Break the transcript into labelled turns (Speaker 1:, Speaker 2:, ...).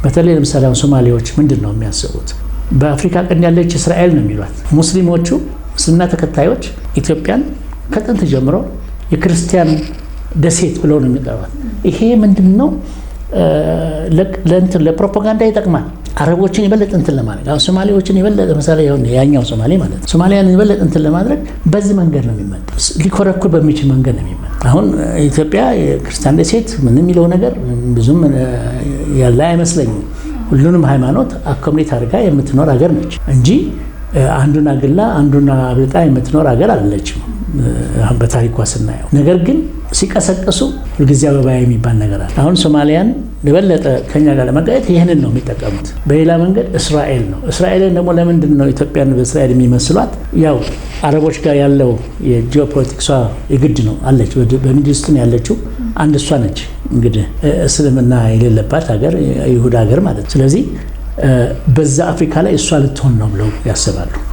Speaker 1: በተለይ ለምሳሌ ሶማሌዎች ምንድነው የሚያስቡት? በአፍሪካ ቀንድ ያለች እስራኤል ነው የሚሏት። ሙስሊሞቹ እስልምና ተከታዮች ኢትዮጵያን ከጥንት ጀምሮ የክርስቲያን ደሴት ብለው ነው የሚጠሯት። ይሄ ምንድነው ለፕሮፓጋንዳ ይጠቅማል። አረቦችን ይበልጥ እንትን ለማድረግ አሁን ሶማሌዎችን ይበልጥ ለምሳሌ ያኛው ሶማሌ ማለት ነው ሶማሊያን ይበልጥ እንትን ለማድረግ በዚህ መንገድ ነው የሚመጣው። ሊኮረኩር በሚችል መንገድ ነው የሚመጣው። አሁን ኢትዮጵያ የክርስቲያን ደሴት ምን የሚለው ነገር ብዙም ያለ አይመስለኝም። ሁሉንም ሃይማኖት አኮምዴት አድርጋ የምትኖር ሀገር ነች እንጂ አንዱን አግላ አንዱን አብልጣ የምትኖር ሀገር አይደለችም በታሪኳ ስናየው። ነገር ግን ሲቀሰቅሱ ሁልጊዜ አበባ የሚባል ነገር አለ። አሁን ሶማሊያን ለበለጠ ከኛ ጋር ለመጋየት ይህንን ነው የሚጠቀሙት። በሌላ መንገድ እስራኤል ነው። እስራኤልን ደግሞ ለምንድን ነው ኢትዮጵያን በእስራኤል የሚመስሏት? ያው አረቦች ጋር ያለው የጂኦፖለቲክሷ የግድ ነው አለች። በሚድል ኢስት ነው ያለችው አንድ እሷ ነች እንግዲህ እስልምና የሌለባት ሀገር ይሁዳ ሀገር ማለት። ስለዚህ በዛ አፍሪካ ላይ እሷ ልትሆን ነው ብለው ያስባሉ።